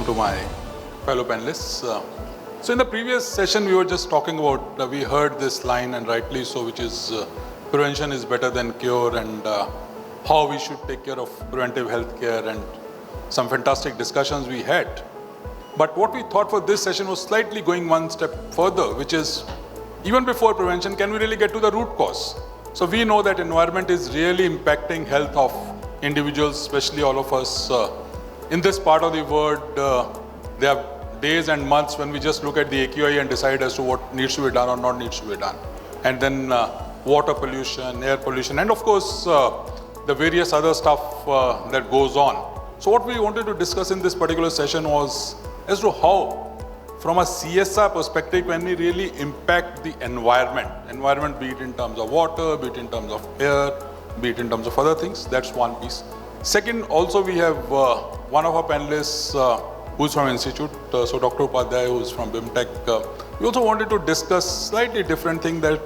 welcome to my fellow panelists. So in the previous session, we were just talking about, we heard this line, and rightly so, which is prevention is better than cure, and how we should take care of preventive health care, and some fantastic discussions we had. But what we thought for this session was slightly going one step further, which is, even before prevention, can we really get to the root cause? So we know that environment is really impacting health of individuals, especially all of us. In this part of the world, there are days and months when we just look at the AQI and decide as to what needs to be done or not needs to be done. And then water pollution, air pollution, and of course, the various other stuff that goes on. So what we wanted to discuss in this particular session was as to how, from a CSR perspective, can we really impact the environment, be it in terms of water, be it in terms of air, be it in terms of other things. That's one piece. Second, also we have one of our panelists who's from Institute, so Dr. Upadhyay, who's from BIMTech. We also wanted to discuss slightly different thing, that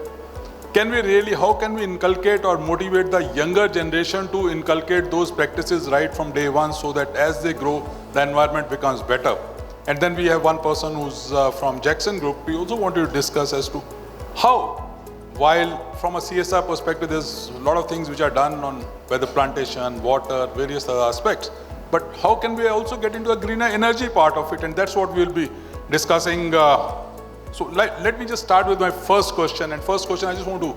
how can we inculcate or motivate the younger generation to inculcate those practices right from day one, so that as they grow, the environment becomes better. And then we have one person who's from Jakson Group. We also wanted to discuss as to how, while from a CSR perspective, there's a lot of things which are done on weather plantation, water, various other aspects, but how can we also get into a greener energy part of it? And that's what we'll be discussing. So let me just start with my first question. And first question, I just want to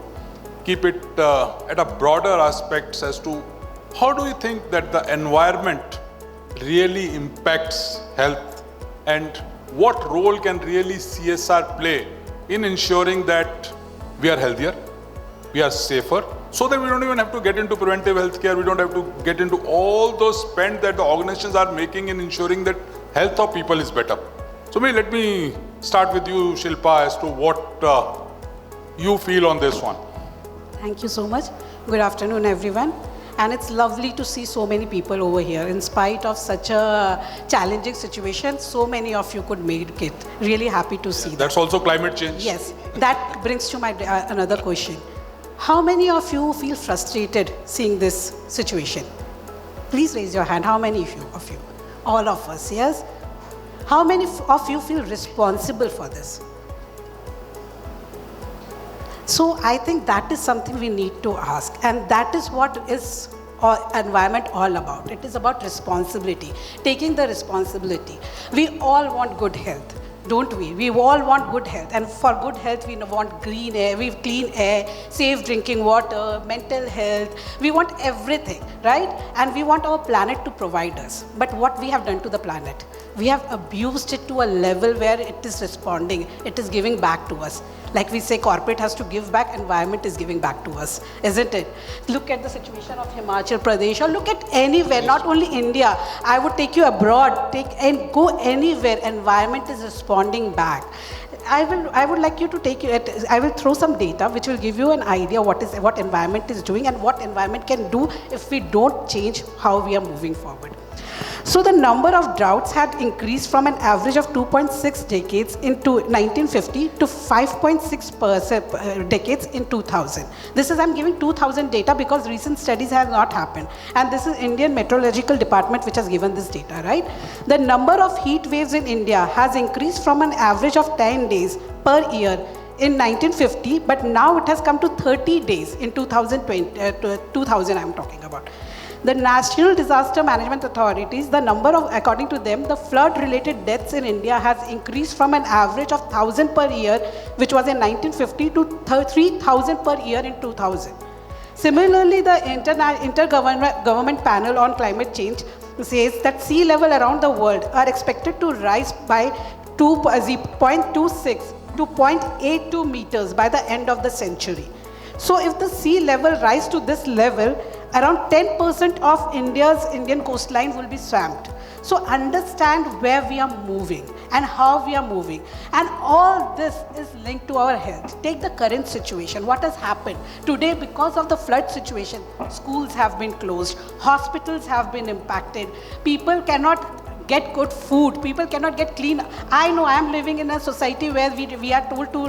keep it at a broader aspect as to how do you think that the environment really impacts health, and what role can really CSR play in ensuring that we are healthier, we are safer, so that we don't even have to get into preventive health care, we don't have to get into all those spend that the organizations are making in ensuring that health of people is better. So let me start with you, Shilpa, as to what you feel on this one. Thank you so much. Good afternoon, everyone. And it's lovely to see so many people over here. In spite of such a challenging situation, so many of you could make it. Really happy to see that. That's also climate change. Yes. That brings to my another question. How many of you feel frustrated seeing this situation? Please raise your hand. How many of you? All of us, yes? How many of you feel responsible for this? So I think that is something we need to ask, and that is what is environment all about. It is about responsibility, taking the responsibility. We all want good health, don't we? We all want good health, and for good health we want green air, clean air, safe drinking water, mental health. We want everything, right? And we want our planet to provide us. But what we have done to the planet? We have abused it to a level where it is responding, it is giving back to us. Like we say, corporate has to give back, environment is giving back to us, isn't it? Look at the situation of Himachal Pradesh, or look at anywhere, not only India. I would take you abroad, go anywhere, environment is responding back. I would like you to I will throw some data which will give you an idea what environment is doing and what environment can do if we don't change how we are moving forward. So the number of droughts had increased from an average of 2.6 decades in 1950 to 5.6 decades in 2000. I'm giving 2000 data because recent studies have not happened. And this is Indian Meteorological Department which has given this data, right? The number of heat waves in India has increased from an average of 10 days per year in 1950, but now it has come to 30 days in 2000 I'm talking about. The National Disaster Management Authorities, according to them, the flood-related deaths in India has increased from an average of 1,000 per year, which was in 1950, to 3,000 per year in 2000. Similarly, the Intergovernment Panel on Climate Change says that sea level around the world are expected to rise by 0.26 to 0.82 meters by the end of the century. So if the sea level rise to this level, around 10% of Indian coastline will be swamped. So understand where we are moving and how we are moving. And all this is linked to our health. Take the current situation. What has happened? Today, because of the flood situation, schools have been closed, hospitals have been impacted, people cannot get good food, people cannot get clean. I know I am living in a society where we are told to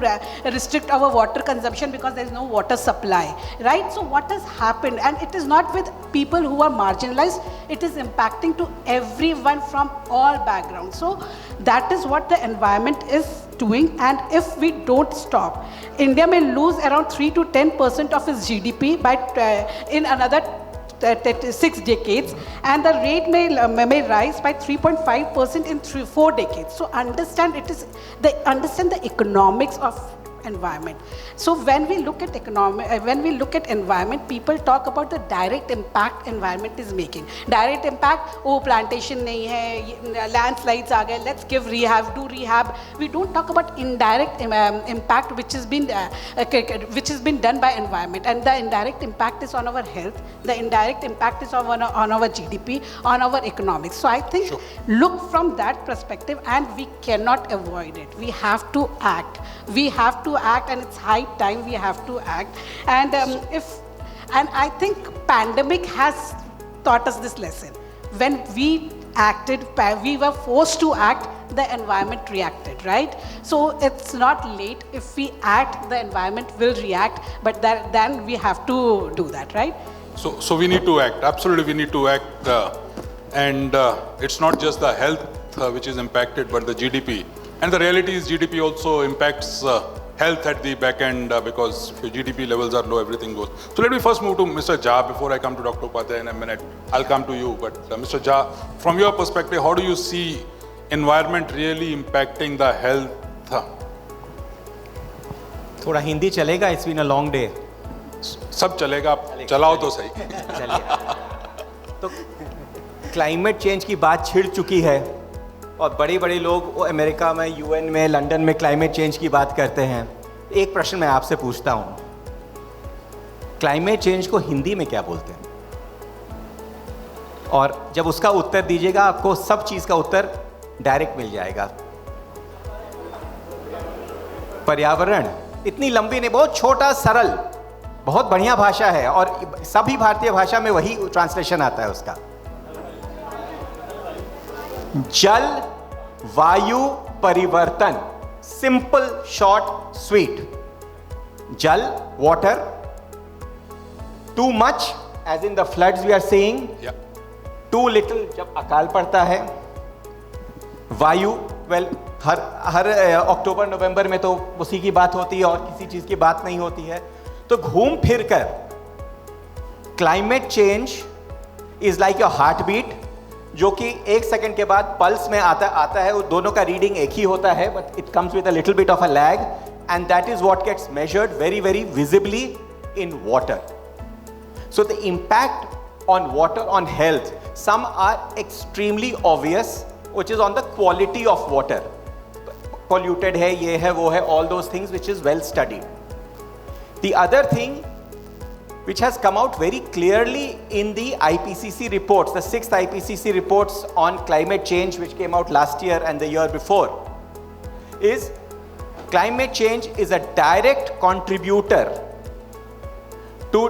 restrict our water consumption because there is no water supply, right? So what has happened, and it is not with people who are marginalized, it is impacting to everyone from all backgrounds. So that is what the environment is doing, and if we don't stop, India may lose around 3 to 10% of its GDP by in another 6 decades, and the rate may rise by 3.5% in 4 decades. So understand the economics of environment. So when we look at environment, people talk about the direct impact environment is making. Direct impact, plantation nahi hai, landslides aa gaye, let's give rehab, do rehab. We don't talk about indirect impact which has been done by environment, and the indirect impact is on our health, the indirect impact is on our GDP, on our economics. So I think look from that perspective, and we cannot avoid it. We have to act. And it's high time we have to act. And I think pandemic has taught us this lesson. When we acted, we were forced to act, the environment reacted, right? So it's not late. If we act, the environment will react, but then we have to do that, right? So we need to act. Absolutely, we need to act. And it's not just the health which is impacted, but the GDP. And the reality is GDP also impacts health at the back end because if your GDP levels are low, everything goes. So let me first move to Mr. Jha before I come to Dr. Upadhyay in a minute. I'll come to you. But Mr. Jha, from your perspective, how do you see environment really impacting the health? थोड़ा हिंदी चलेगा, it's been a long day. सब चलेगा, चलाओ तो सही. तो climate change की बात छिड़ चुकी है और बड़े बड़े लोग अमेरिका में, यूएन में, लंदन में क्लाइमेट चेंज की बात करते हैं. एक प्रश्न मैं आपसे पूछता हूँ, क्लाइमेट चेंज को हिंदी में क्या बोलते हैं? और जब उसका उत्तर दीजिएगा आपको सब चीज़ का उत्तर डायरेक्ट मिल जाएगा. पर्यावरण इतनी लंबी नहीं, बहुत छोटा, सरल, बहुत बढ़िया भाषा है और सभी भारतीय भाषा में वही ट्रांसलेशन आता है उसका. जल वायु परिवर्तन, सिंपल, शॉर्ट, स्वीट. जल, water. Too much, as in the floods we are seeing. Too little, जब अकाल पड़ता है. वायु, वेल, हर अक्टूबर नवंबर में तो उसी की बात होती है और किसी चीज की बात नहीं होती है. तो घूम फिर कर climate change is like your heart beat, जो कि 1 सेकंड के बाद पल्स में आता है. वो दोनों का रीडिंग एक ही होता है, but it comes with a little bit of a lag, and that is what gets measured very very visibly in water. So the impact on water, on health, some are extremely obvious, which is on the quality of water. Polluted है, ये है, वो है, all those things which is well studied. The other thing which has come out very clearly in the IPCC reports, the 6th IPCC reports on climate change which came out last year and the year before, is climate change is a direct contributor to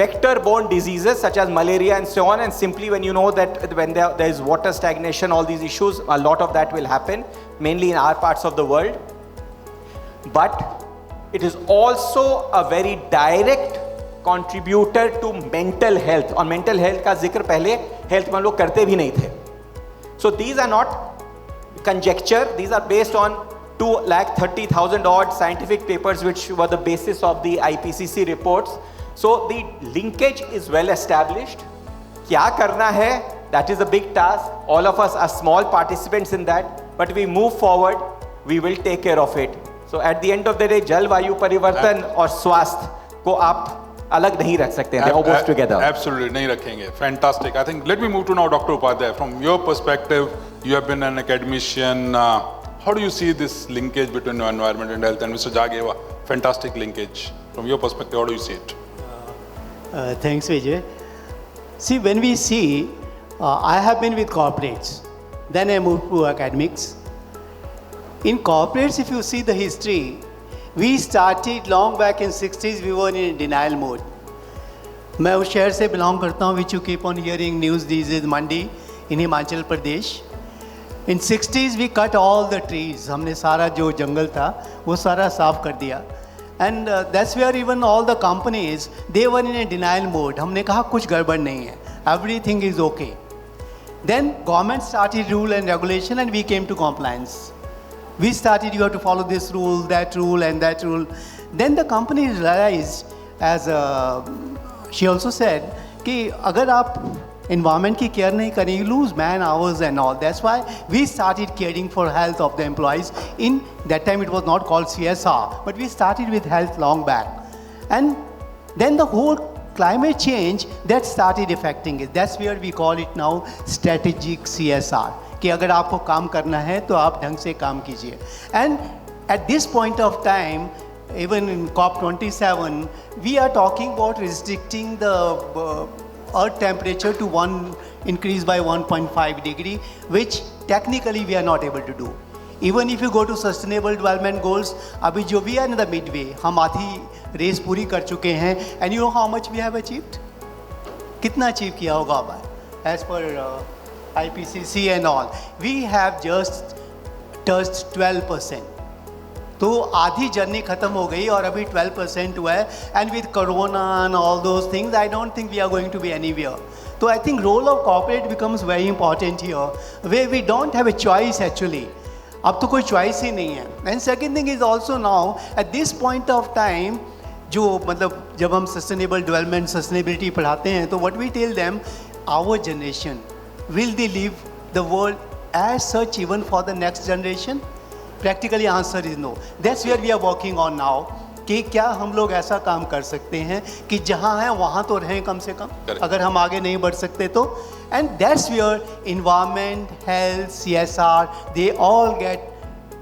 vector-borne diseases such as malaria and so on. And simply when you know that when there is water stagnation, all these issues, a lot of that will happen, mainly in our parts of the world. But it is also a very direct contributor to mental health. और mental health का जिक्र पहले health में हम लोग करते भी नहीं थे. So these are not conjecture, these are based on 230,000 odd scientific papers which were the basis of the IPCC reports. So the linkage is well established. क्या करना है? That is a big task. All of us are small participants in that, but we move forward, we will take care of it. So at the end of the day, जलवायु परिवर्तन और स्वास्थ्य को आप अलग नहीं रख सकते. They are both together. Absolutely नहीं रखेंगे. Fantastic. I think let me move to now Dr. Upadhyay. From your perspective, you have been an academician. How do you see this linkage between environment and health? And Mr. Jha gave a fantastic linkage. From your perspective, how do you see it? Thanks, Vijay. See, when we see, I have been with corporates. Then I moved to academics. In corporates, if you see the history, we started long back in 60s, we were in denial mode. मैं उस शहर से belong करता हूँ, which you keep on hearing news these days, Mandi in Himachal Pradesh. In 60s we cut all the trees. हमने सारा जो जंगल था वो सारा साफ कर दिया. And that's where even all the companies, they were in a denial mode. हमने कहा कुछ गड़बड़ नहीं है. Everything is okay. Then government started rule and regulation and we came to compliance. We started, you have to follow this rule, that rule and that rule. Then the company realized, as she also said, कि अगर आप environment की care नहीं करें, you lose man hours and all. That's why we started caring for health of the employees. In that time it was not called CSR, but we started with health long back. And then the whole climate change that started affecting it. That's where we call it now strategic CSR. कि अगर आपको काम करना है तो आप ढंग से काम कीजिए. And at this point of time, even in COP27, we are talking about restricting the earth temperature to increase by 1.5 degree, which technically we are not able to do. Even if you go to sustainable development goals, अभी जो we are in the midway, हम आधी race पूरी कर चुके हैं. And you know how much we have achieved? कितना achieve किया होगा अब? As per IPCC and all, we have just touched 12%. तो आधी जर्नी खत्म हो गई और अभी 12% हुआ है. And with Corona and all those things, I don't think we are going to be anywhere. So I think role of corporate becomes very important here, where we don't have a choice actually. अब तो कोई choice ही नहीं है. And second thing is also now, at this point of time, जो मतलब जब हम sustainable development, sustainability पढ़ाते हैं, तो what we tell them, our generation, will they leave the world as such even for the next generation? Practically answer is no. That's where we are working on now. कि क्या हम लोग ऐसा काम कर सकते हैं कि जहाँ हैं वहाँ तो रहें कम से कम. अगर हम आगे नहीं बढ़ सकते तो. And that's where environment, health, CSR, they all get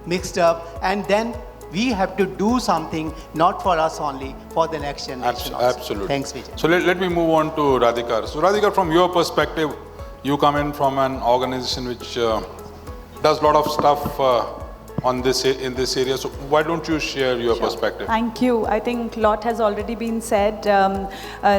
mixed up. And then we have to do something not for us only, for the next generation also. Absolutely. Thanks, Vijay. So let me move on to Radhika. So Radhika, from your perspective, you come in from an organization which does a lot of stuff in this area. So why don't you share your perspective? Thank you. I think a lot has already been said.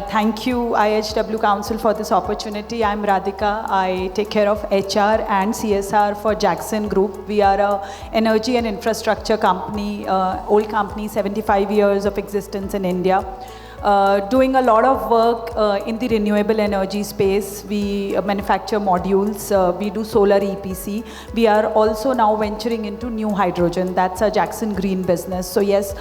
Thank you IHW Council for this opportunity. I'm Radhika. I take care of HR and CSR for Jakson Group. We are a energy and infrastructure company, old company, 75 years of existence in India. Doing a lot of work in the renewable energy space. We manufacture modules, we do solar EPC. We are also now venturing into new hydrogen. That's a Jakson Green business. So yes,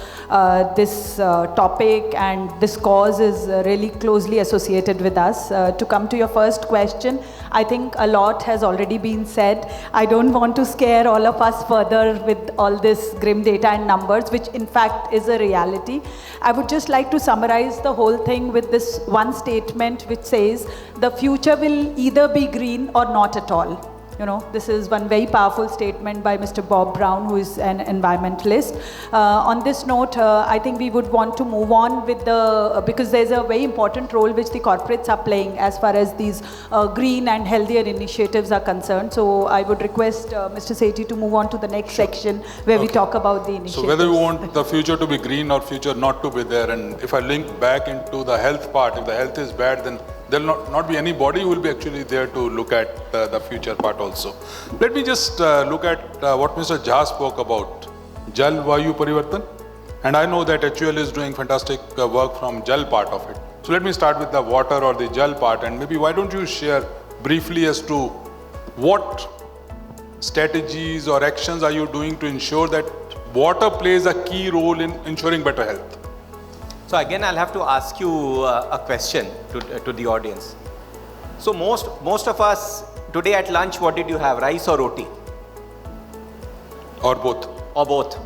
this topic and this cause is really closely associated with us. To come to your first question, I think a lot has already been said. I don't want to scare all of us further with all this grim data and numbers, which in fact is a reality. I would just like to summarize the whole thing with this one statement which says the future will either be green or not at all. You know, this is one very powerful statement by Mr. Bob Brown, who is an environmentalist. On this note, I think we would want to move on with because there's a very important role which the corporates are playing as far as these green and healthier initiatives are concerned. So I would request Mr. Sethi to move on to the next section where we talk about the initiatives. So whether we want the future to be green or future not to be there, and if I link back into the health part, if the health is bad, then there will not be anybody who will be actually there to look at the future part also. Let me just look at what Mr. Jha spoke about, Jal Vayu Parivartan. And I know that HUL is doing fantastic work from Jal part of it. So let me start with the water or the Jal part, and maybe why don't you share briefly as to what strategies or actions are you doing to ensure that water plays a key role in ensuring better health? So again, I'll have to ask you a question to the audience. So most of us today at lunch, what did you have? Rice or roti? Or both? Or both.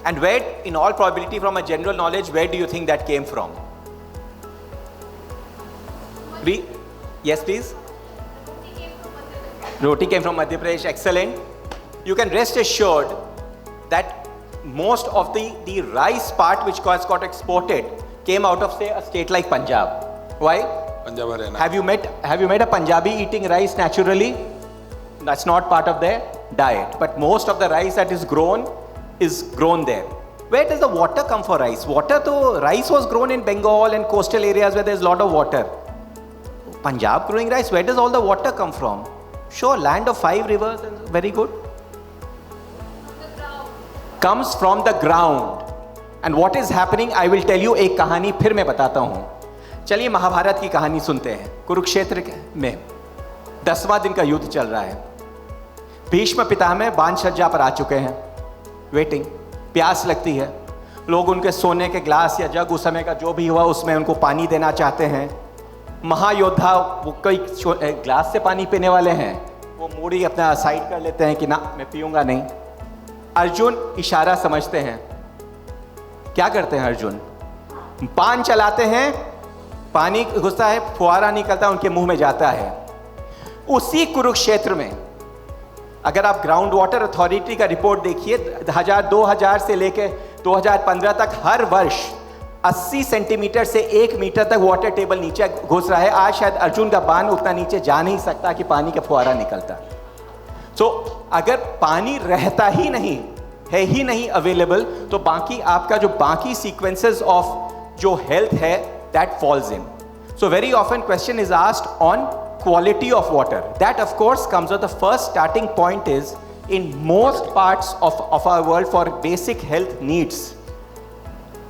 And where, in all probability, from a general knowledge, where do you think that came from? Yes, please. Roti came from Madhya Pradesh. Excellent. You can rest assured that most of the rice part which got exported came out of, say, a state like Punjab. Why? Punjab Haryana. Have you met a Punjabi eating rice naturally? That's not part of their diet. But most of the rice that is grown there. Where does the water come for rice? Rice was grown in Bengal and coastal areas where there's a lot of water. Punjab growing rice, where does all the water come from? Sure, land of 5 rivers, very good. Comes from the ground. And what is happening, I will tell you एक कहानी फिर मैं बताता हूँ. चलिए महाभारत की कहानी सुनते हैं. कुरुक्षेत्र में 10वां दिन का युद्ध चल रहा है. भीष्म पितामह बाणसज्जा पर आ चुके हैं. वेटिंग, प्यास लगती है. लोग उनके सोने के ग्लास या जग उस समय का जो भी हुआ उसमें उनको पानी देना चाहते हैं. महायोद्धा वो कई ग्लास से पानी पीने वाले हैं, वो मूड़ी अपना साइड कर लेते हैं कि ना मैं पीऊंगा नहीं. अर्जुन इशारा समझते हैं. क्या करते हैं अर्जुन? बाण चलाते हैं, पानी घुसता है, फुहारा निकलता है, उनके मुंह में जाता है. उसी कुरुक्षेत्र में अगर आप ग्राउंड वाटर अथॉरिटी का रिपोर्ट देखिए, 2000 से लेकर 2015 तक हर वर्ष 80 सेंटीमीटर से 1 मीटर तक वाटर टेबल नीचे घुस रहा है. आज शायद अर्जुन का बाण उतना नीचे जा नहीं सकता कि पानी का फुहारा निकलता. तो अगर पानी रहता ही नहीं है ही नहीं अवेलेबल, तो बाकी आपका जो बाकी सीक्वेंसेस ऑफ जो हेल्थ है that falls in. So very often question is asked on quality of water. That of course comes with the first starting point is in most parts of our world for basic health needs.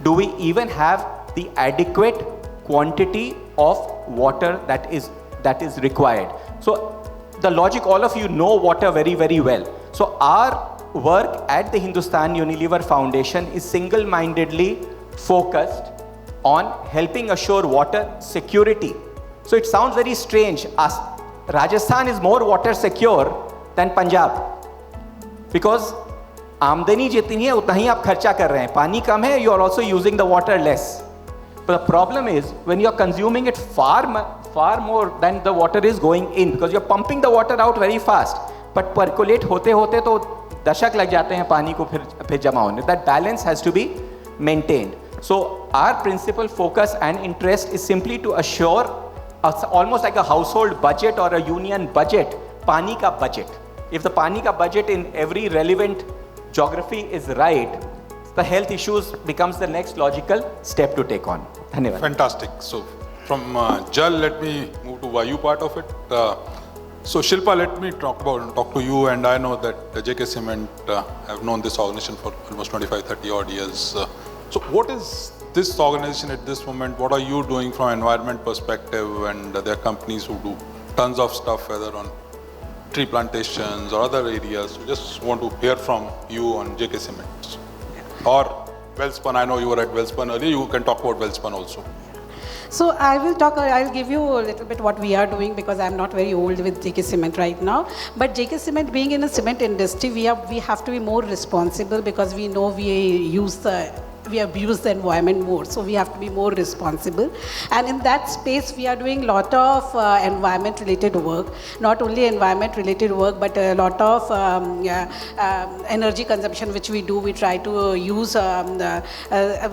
Do we even have the adequate quantity of water that is required? So the logic, all of you know water very, very well. So our work at the Hindustan Unilever Foundation is single-mindedly focused on helping assure water security. So it sounds very strange. Rajasthan is more water secure than Punjab because आमदनी जितनी है उतना ही आप खर्चा कर रहे हैं. पानी कम है, you are also using the water less. But the problem is when you are consuming it far more than the water is going in because you are pumping the water out very fast. But percolate होते होते तो दशक लग जाते हैं पानी को फिर जमा होने. That balance has to be maintained. So our principal focus and interest is simply to assure almost like a household budget or a union budget, pani ka budget. If the pani ka budget in every relevant geography is right, the health issues becomes the next logical step to take on. Dhanyavad. Fantastic. So from Jal, let me move to Vayu part of it. So Shilpa, let me talk to you, and I know that JK Cement have known this organization for almost 25-30 odd years. So what is this organization at this moment? What are you doing from environment perspective? And there are companies who do tons of stuff, whether on tree plantations or other areas. We just want to hear from you on JK Cement or Welspun. I know you were at Welspun earlier. You can talk about Welspun also. So I'll give you a little bit what we are doing because I'm not very old with JK Cement right now. But JK Cement being in a cement industry, we have to be more responsible because we know we abuse the environment more, so we have to be more responsible. And in that space, we are doing a lot of environment-related work. Not only environment-related work, but a lot of energy consumption, which we do. We try to use,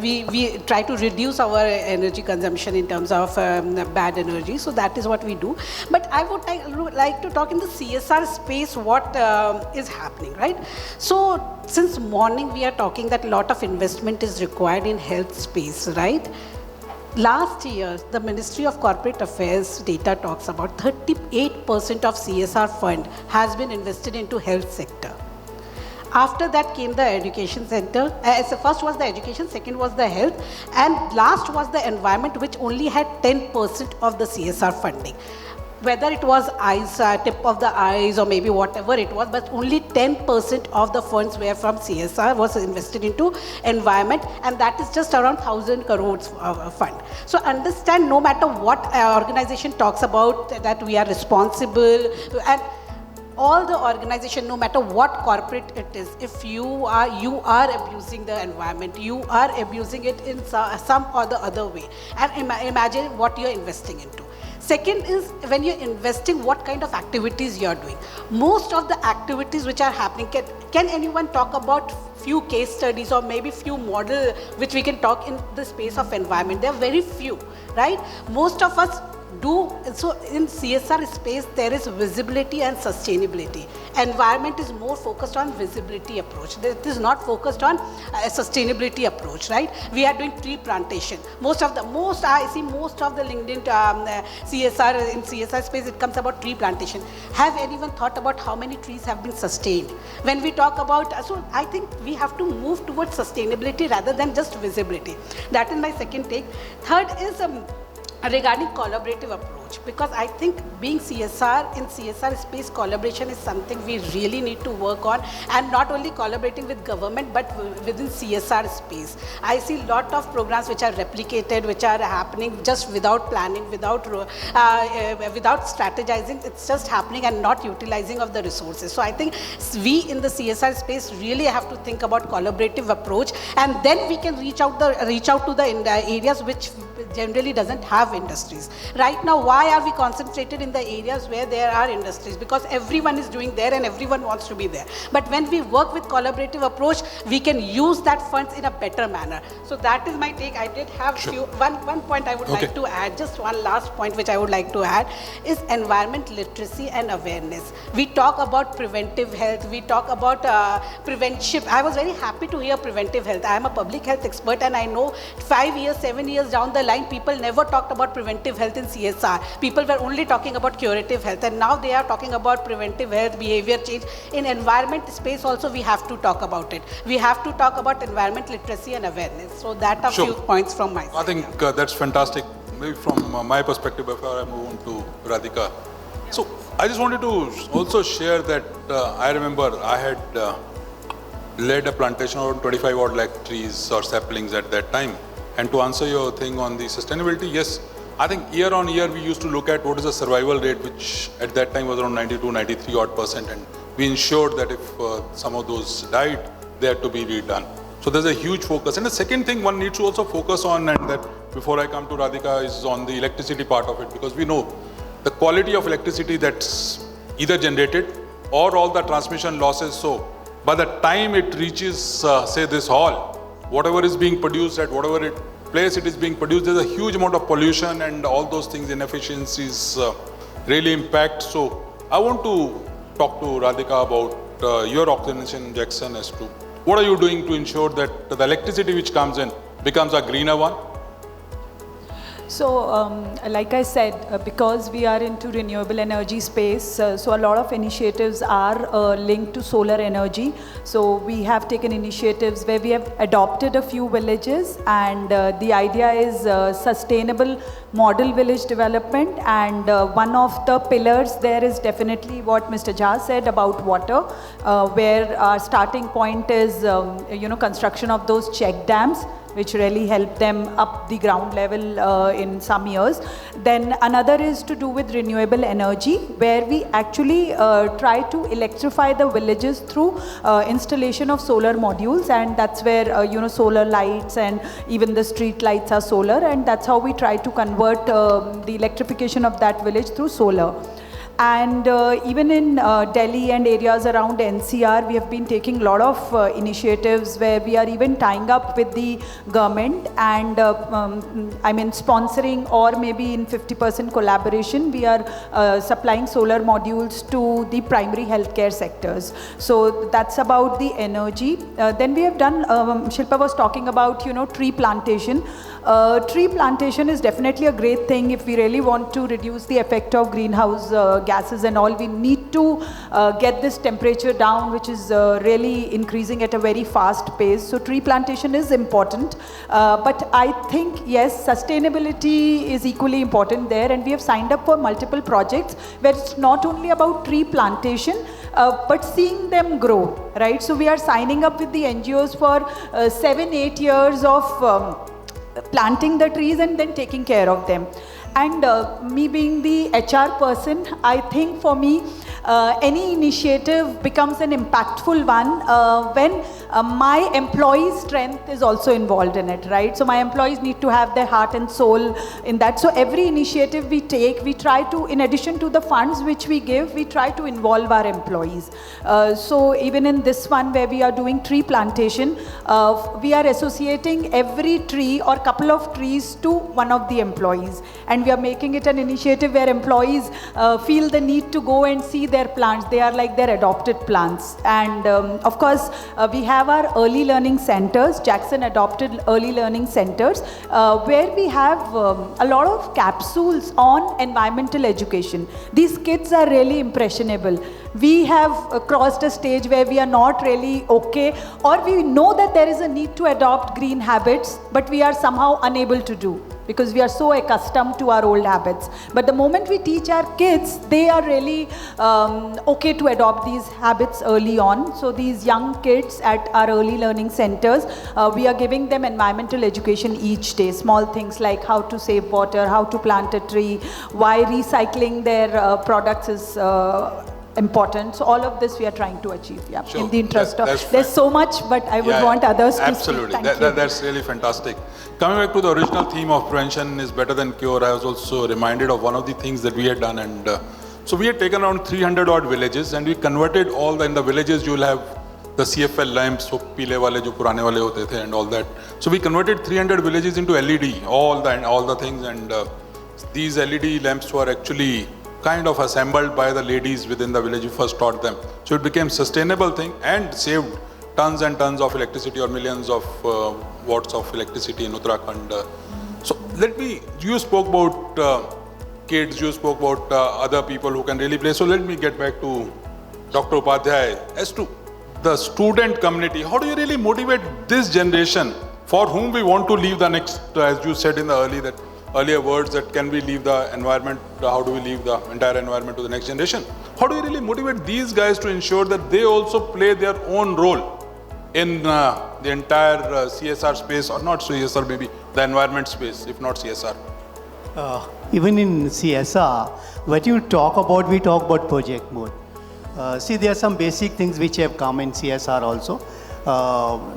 we try to reduce our energy consumption in terms of bad energy. So that is what we do. But I would like to talk in the CSR space what is happening, right? So since morning, we are talking that a lot of investment is required in health space, right? Last year, the Ministry of Corporate Affairs data talks about 38% of CSR fund has been invested into health sector. After that came the education center. So first was the education, second was the health, and last was the environment, which only had 10% of the CSR funding. Whether it was eyes, tip of the eyes, or maybe whatever it was, but only 10% of the funds were from CSR was invested into environment, and that is just around 1,000 crores fund. So understand, no matter what organization talks about that we are responsible, and all the organization, no matter what corporate it is, if you are abusing the environment, you are abusing it in some or the other way, and imagine what you are investing into. Second is when you're investing, what kind of activities you're doing. Most of the activities which are happening, can anyone talk about few case studies or maybe few model which we can talk in the space of environment? There are very few, right? Most of us so in CSR space there is visibility and sustainability. Environment is more focused on visibility approach. It is not focused on a sustainability approach, right? We are doing tree plantation. I see most of the LinkedIn CSR in CSR space, it comes about tree plantation. Have anyone thought about how many trees have been sustained? When we talk about, so I think we have to move towards sustainability rather than just visibility. That is my second take. Third is regarding collaborative approach, because I think being CSR in CSR space, collaboration is something we really need to work on, and not only collaborating with government but within CSR space. I see a lot of programs which are replicated, which are happening just without planning, without strategizing. It's just happening and not utilizing of the resources. So I think we in the CSR space really have to think about collaborative approach, and then we can reach out to the areas which generally doesn't have industries. Right now, why are we concentrated in the areas where there are industries? Because everyone is doing there and everyone wants to be there. But when we work with collaborative approach, we can use that funds in a better manner. So that is my take. I did have one point I would like to add, just one last point which I would like to add is environment literacy and awareness. We talk about preventive health, we talk about prevention. I was very happy to hear preventive health. I am a public health expert and I know 5 years, 7 years down the line, people never talked about preventive health in CSR. People were only talking about curative health, and now they are talking about preventive health, behavior change. In environment space also we have to talk about it. We have to talk about environment literacy and awareness. So that are few points from my side. I think that's fantastic. Maybe from my perspective, before I move on to Radhika. So I just wanted to also share that I remember I had led a plantation of 25 odd lakh trees or saplings at that time. And to answer your thing on the sustainability, yes, I think year on year we used to look at what is the survival rate, which at that time was around 92, 93 odd %. And we ensured that if some of those died, they had to be redone. So there's a huge focus. And the second thing one needs to also focus on, and that before I come to Radhika, is on the electricity part of it, because we know the quality of electricity that's either generated or all the transmission losses. So by the time it reaches, say, this hall, whatever is being produced at whatever place it is being produced, there's a huge amount of pollution and all those things, inefficiencies really impact. So I want to talk to Radhika about your organization, Jakson, as to what are you doing to ensure that the electricity which comes in becomes a greener one? So, like I said, because we are into renewable energy space, so a lot of initiatives are linked to solar energy. So we have taken initiatives where we have adopted a few villages, and the idea is sustainable model village development, and one of the pillars there is definitely what Mr. Jha said about water, where our starting point is construction of those check dams, which really help them up the ground level in some years. Then another is to do with renewable energy, where we actually try to electrify the villages through installation of solar modules, and that's where solar lights and even the street lights are solar, and that's how we try to convert the electrification of that village through solar. And even in Delhi and areas around NCR, we have been taking a lot of initiatives where we are even tying up with the government and sponsoring, or maybe in 50% collaboration, we are supplying solar modules to the primary healthcare sectors. So that's about the energy. Then we have done, Shilpa was talking about, tree plantation. Tree plantation is definitely a great thing if we really want to reduce the effect of greenhouse gases and all. We need to get this temperature down, which is really increasing at a very fast pace. So tree plantation is important. But I think, yes, sustainability is equally important there, and we have signed up for multiple projects where it's not only about tree plantation, but seeing them grow, right? So we are signing up with the NGOs for 7-8 years of planting the trees and then taking care of them. And me being the HR person, I think for me, any initiative becomes an impactful one when my employees' strength is also involved in it, right? So my employees need to have their heart and soul in that. So every initiative we take, we try to, in addition to the funds which we give, we try to involve our employees. So even in this one where we are doing tree plantation, we are associating every tree or couple of trees to one of the employees. And we are making it an initiative where employees feel the need to go and see their plants. They are like their adopted plants. And of course, we have our early learning centers, Jakson adopted early learning centers, where we have a lot of capsules on environmental education. These kids are really impressionable. We have crossed a stage where we are not really okay, or we know that there is a need to adopt green habits, but we are somehow unable to do, because we are so accustomed to our old habits. But the moment we teach our kids, they are really okay to adopt these habits early on. So these young kids at our early learning centers, we are giving them environmental education each day. Small things like how to save water, how to plant a tree, why recycling their products is important. So all of this we are trying to achieve, yeah, Sure. in the interest of, That's there's so much, but I would want others to absolutely. speak. Thank you. That's really fantastic. Coming back to the original theme of prevention is better than cure, I was also reminded of one of the things that we had done. And so we had taken around 300 odd villages and we converted all in the villages. You will have the CFL lamps, so pile wale jo purane wale hote the, and all that. So we converted 300 villages into LED, all the things, and these LED lamps were actually kind of assembled by the ladies within the village who first taught them. So it became sustainable thing and saved tons and tons of electricity, or millions of watts of electricity in Uttarakhand. So you spoke about kids, you spoke about other people who can really play. So let me get back to Dr. Upadhyay. As to the student community, how do you really motivate this generation for whom we want to leave the next, as you said in the earlier words, that can we leave the environment, how do we leave the entire environment to the next generation? How do you really motivate these guys to ensure that they also play their own role in the entire CSR space, or not CSR, maybe the environment space, if not CSR? Even in CSR, what you talk about, we talk about project mode. See, there are some basic things which have come in CSR also.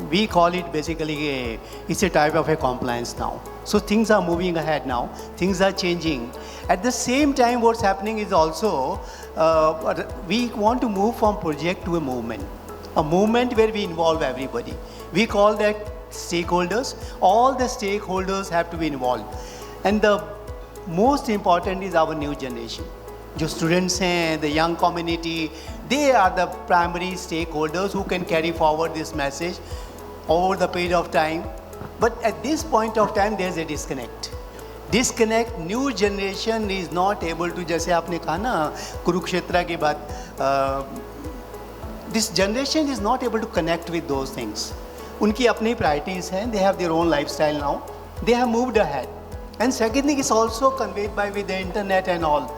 We call it basically it's a type of a compliance now. So things are moving ahead now, things are changing. At the same time, what's happening is also, we want to move from project to a movement where we involve everybody. We call that stakeholders. All the stakeholders have to be involved. And the most important is our new generation. जो students हैं, the young community, they are the primary stakeholders who can carry forward this message over the period of time. But at this point of time, there's a disconnect. New generation is not able to, जैसे आपने कहा ना कुरुक्षेत्र के बाद, this generation is not able to connect with those things. उनकी अपनी priorities हैं, they have their own lifestyle now, they have moved ahead. And second thing is also conveyed by with the internet and all.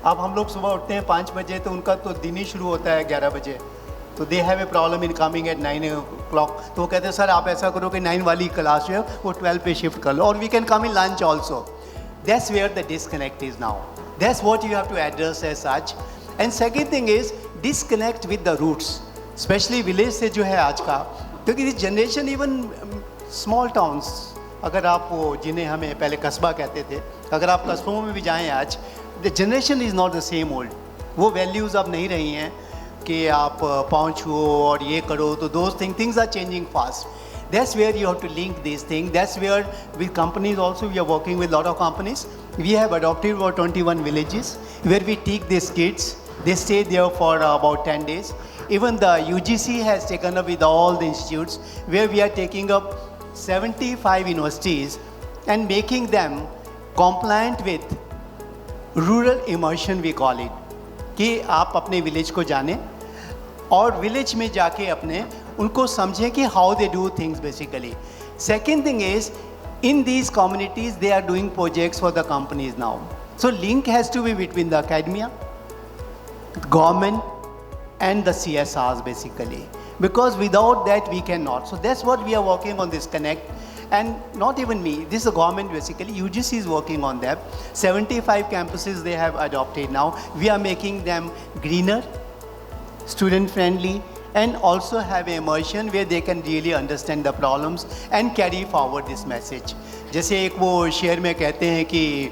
अब हम लोग सुबह उठते हैं 5 बजे तो उनका तो दिन ही शुरू होता है 11 बजे, तो they have a problem in coming at 9 o'clock. तो वो कहते हैं सर आप ऐसा करो कि 9 वाली क्लास जो है वो 12 पे शिफ्ट कर लो, और we can come in lunch also. That's where the disconnect is now. That's what you have to address as such. And second thing is disconnect with the roots, specially village से जो है आज का, क्योंकि this generation even small towns, अगर आप वो जिन्हें हमें पहले कस्बा कहते थे, अगर आप कस्बों में भी जाएँ आज, the generation is not the same old. वो वैल्यूज़ अब नहीं रही हैं कि आप पाँव छुओ और ये करो, तो those things are changing fast. That's where you have to link these things. That's where with companies also, we are working with a lot of companies. We have adopted about 21 villages where we take these kids. They stay there for about 10 days. Even the UGC has taken up with all the institutes where we are taking up 75 universities and making them compliant with rural immersion we call it, कि आप अपने village को जानें और village में जाके अपने उनको समझें कि how they do things basically. Second thing is in these communities they are doing projects for the companies now. So link has to be between the academia, government and the CSRs basically, because without that we cannot. So that's what we are working on, this connect. And not even me, this is the government basically, UGC is working on that. 75 campuses they have adopted now. We are making them greener, student friendly, and also have immersion where they can really understand the problems and carry forward this message. जैसे एक वो शेर में कहते हैं कि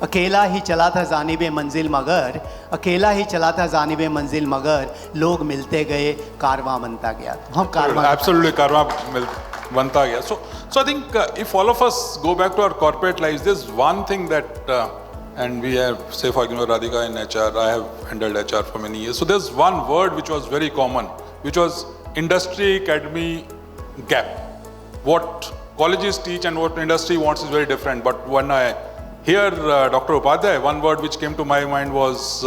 अकेला ही चला था जानिबे मंजिल मगर, अकेला ही चला था जानिबे मंजिल मगर, लोग मिलते गए, कारवां बनता गया. हम कारवां Absolutely, कारवां बनता गया. So I think if all of us go back to our corporate lives, there's one thing that, and we have, say for example, Radhika in HR, I have handled HR for many years. So there's one word which was very common, which was industry academy gap. What colleges teach and what industry wants is very different. But when I hear Dr. Upadhyay, one word which came to my mind was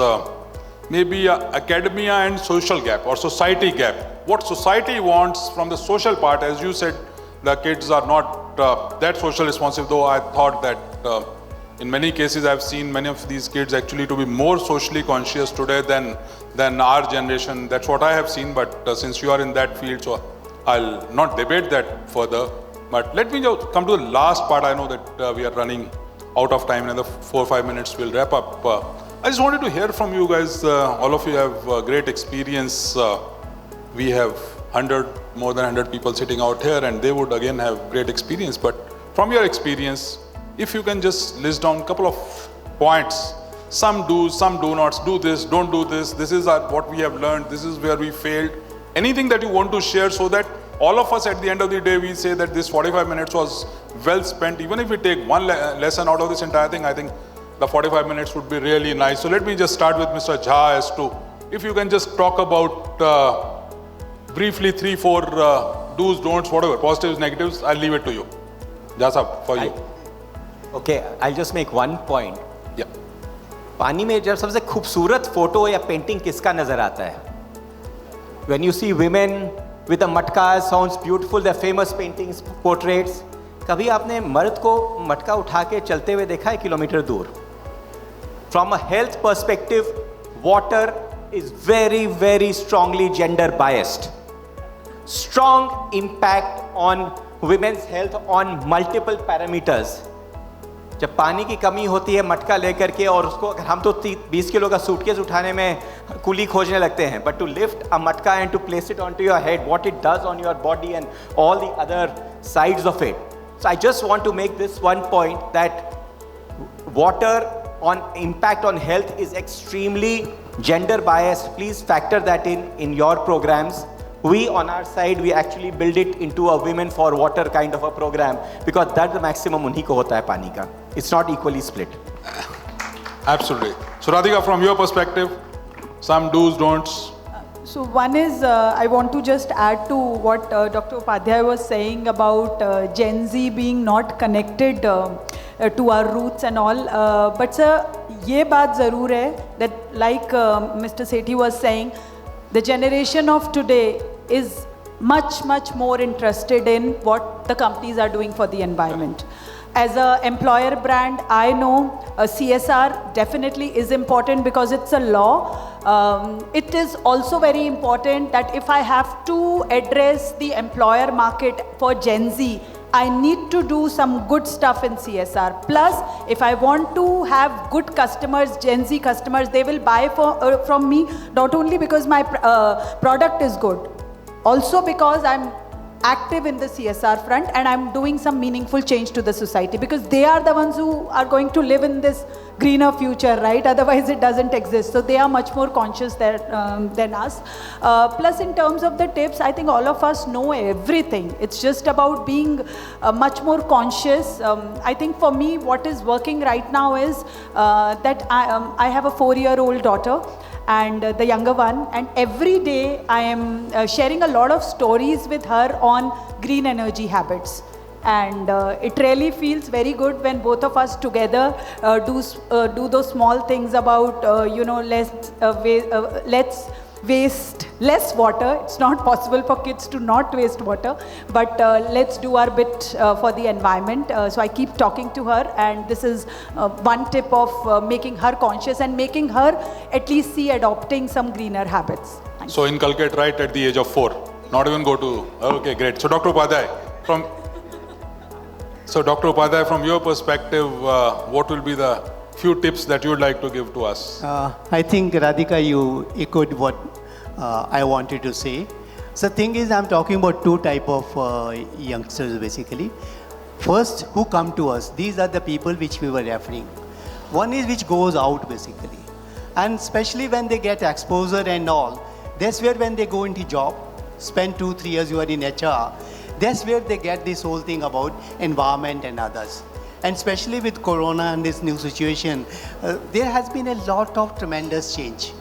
maybe academia and social gap or society gap. What society wants from the social part, as you said, the kids are not that social responsive, though I thought that in many cases I've seen many of these kids actually to be more socially conscious today than our generation. That's what I have seen, but since you are in that field, so I'll not debate that further. But let me come to the last part. I know that we are running out of time, in another 4 or 5 minutes we'll wrap up. I just wanted to hear from you guys. All of you have great experience. We have more than 100 people sitting out here, and they would again have great experience. But from your experience, if you can just list down a couple of points, some do's, some do nots, do this, don't do this, this is what we have learned, this is where we failed. Anything that you want to share so that all of us at the end of the day, we say that this 45 minutes was well spent. Even if we take one lesson out of this entire thing, I think the 45 minutes would be really nice. So let me just start with Mr. Jha as to, if you can just talk about briefly 3-4 do's, don'ts, whatever, positives, negatives, I'll leave it to you. Jha sahab, for you. Okay, I'll just make one point. Yeah. पानी में जब सबसे खूबसूरत photo या painting किसका नजर आता है? When you see women with the matkas, sounds beautiful, the famous paintings, portraits. कभी आपने मर्द को मटका उठा के चलते हुए देखा है किलोमीटर दूर? From a health perspective, water is very, very strongly gender biased. Strong impact on women's health on multiple parameters. जब पानी की कमी होती है मटका लेकर के, और उसको अगर हम तो 20 किलो का सूटकेस उठाने में कुली खोजने लगते हैं, but to lift a matka and to place it onto your head, what it does on your body and all the other sides of it. So I just want to make this one point, that water on impact on health is extremely gender biased. Please factor that in your programs. We on our side, we actually build it into a women for water kind of a program, because that's the maximum unhi ko hota hai pani ka. It's not equally split. Absolutely. So Radhika, from your perspective, some do's, don'ts. So one is, I want to just add to what Dr. Upadhyay was saying about Gen Z being not connected to our roots and all. But sir, ye baat zarur hai that, like Mr. Sethi was saying, the generation of today is much, much more interested in what the companies are doing for the environment. As an employer brand, I know CSR definitely is important because it's a law. It is also very important that if I have to address the employer market for Gen Z, I need to do some good stuff in CSR. Plus, if I want to have good customers, Gen Z customers, they will buy from me not only because my product is good, also because I'm active in the CSR front and I'm doing some meaningful change to the society, because they are the ones who are going to live in this greener future, right? Otherwise it doesn't exist. So they are much more conscious than us. Plus, in terms of the tips, I think all of us know everything. It's just about being much more conscious. I think for me, what is working right now is that I have a 4-year-old daughter, and the younger one, and every day I am sharing a lot of stories with her on green energy habits. And it really feels very good when both of us together do those small things about, let's waste less water. It's not possible for kids to not waste water, but let's do our bit for the environment. So I keep talking to her, and this is one tip of making her conscious and making her at least see adopting some greener habits. Thank So inculcate right at the age of 4, not even go to, okay, great. So Dr. Upadhyay, from your perspective, what will be the few tips that you would like to give to us? I think, Radhika, you echoed what I wanted to say. So the thing is, I'm talking about two type of youngsters basically. First, who come to us, these are the people which we were referring. One is which goes out basically. And especially when they get exposure and all, that's where when they go into job, spend 2-3 years you are in HR, that's where they get this whole thing about environment and others. And especially with Corona and this new situation, there has been a lot of tremendous change.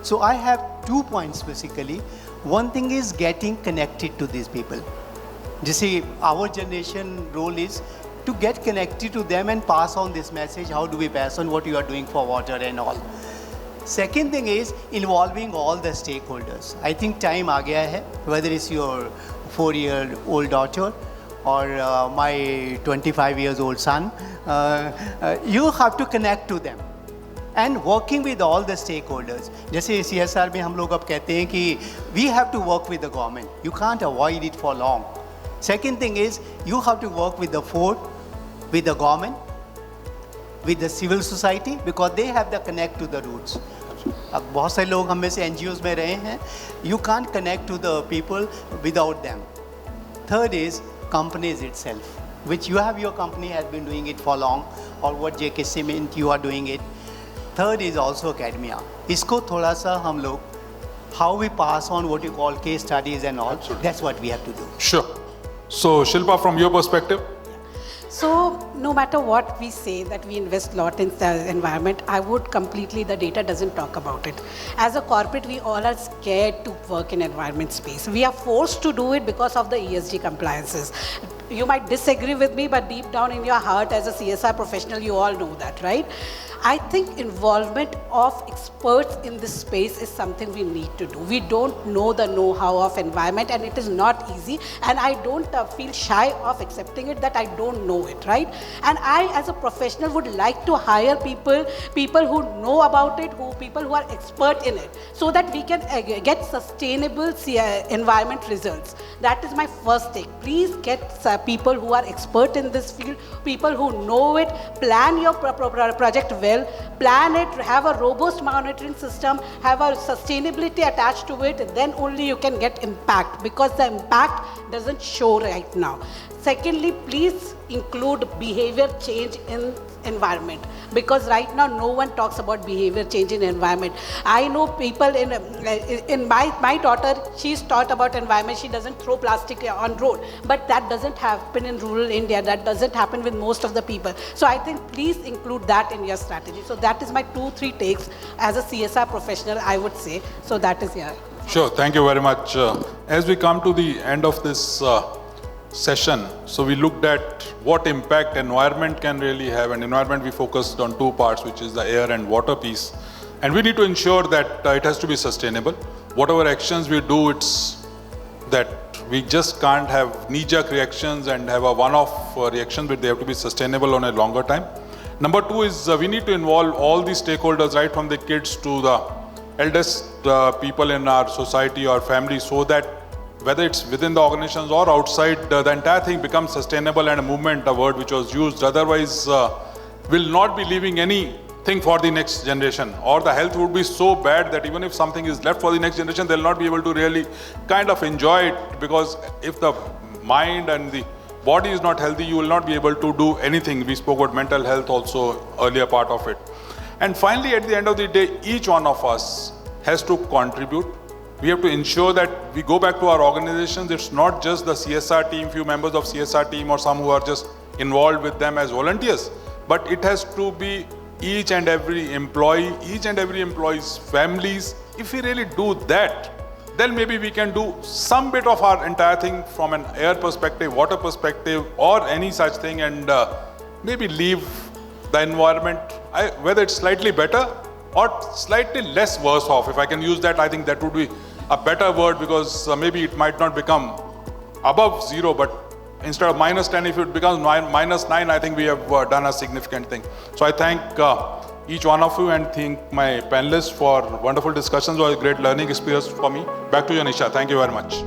So I have 2 points basically. One thing is getting connected to these people. You see, our generation role is to get connected to them and pass on this message. How do we pass on what you are doing for water and all? Second thing is involving all the stakeholders. I think time aa gaya hai, whether it's your 4-year-old daughter or my 25 years old son, you have to connect to them. And working with all the stakeholders. जैसे CSR में हम लोग अब कहते हैं कि we have to work with the government. You can't avoid it for long. Second thing is you have to work with the fort, with the government, with the civil society because they have the connect to the roots. अब बहुत सारे लोग हम में से NGOs में रहे हैं. You can't connect to the people without them. Third is companies itself, which you have your company has been doing it for long, or what JK Cement you are doing it. Third is also academia. इसको थोड़ा सा हम लोग, how we pass on what you call case studies and all, that's what we have to do. Sure. So Shilpa, from your perspective? So no matter what we say that we invest a lot in the environment, I would completely, the data doesn't talk about it. As a corporate, we all are scared to work in environment space. We are forced to do it because of the ESG compliances. You might disagree with me, but deep down in your heart as a CSR professional, you all know that, right? I think involvement of experts in this space is something we need to do. We don't know the know-how of environment and it is not easy, and I don't feel shy of accepting it that I don't know it, right? And I as a professional would like to hire people who know about it, people who are expert in it, so that we can get sustainable environment results. That is my first take. Please get people who are expert in this field, people who know it, plan your project well, plan it, have a robust monitoring system, have a sustainability attached to it, then only you can get impact, because the impact doesn't show right now. Secondly, please include behavior change in environment, because right now no one talks about behavior change in environment. I know people in my daughter, she's taught about environment, she doesn't throw plastic on road, but that doesn't happen in rural India, that doesn't happen with most of the people. So I think please include that in your strategy. So that is my 2-3 takes as a CSR professional, I would say. So that is here. Sure, thank you very much. As we come to the end of this session, so we looked at what impact environment can really have, and environment we focused on 2 parts, which is the air and water piece, and we need to ensure that it has to be sustainable. Whatever actions we do, it's that we just can't have knee-jerk reactions and have a one-off reaction, but they have to be sustainable on a longer time. Number 2 is we need to involve all the stakeholders, right from the kids to the eldest people in our society or family, so that whether it's within the organizations or outside, the entire thing becomes sustainable and a movement, a word which was used. Otherwise, will not be leaving anything for the next generation, or the health would be so bad that even if something is left for the next generation, they'll not be able to really kind of enjoy it, because if the mind and the body is not healthy, you will not be able to do anything. We spoke about mental health also, earlier part of it. And finally, at the end of the day, each one of us has to contribute. We have to ensure that we go back to our organizations. It's not just the CSR team, few members of CSR team or some who are just involved with them as volunteers, but it has to be each and every employee, each and every employee's families. If we really do that, then maybe we can do some bit of our entire thing from an air perspective, water perspective, or any such thing, and maybe leave the environment, whether it's slightly better or slightly less worse off. If I can use that, I think that would be a better word, because maybe it might not become above 0, but instead of -10, if it becomes -9, I think we have done a significant thing. So I thank each one of you and thank my panelists for wonderful discussions. It was a great learning experience for me. Back to you, Nisha. Thank you very much.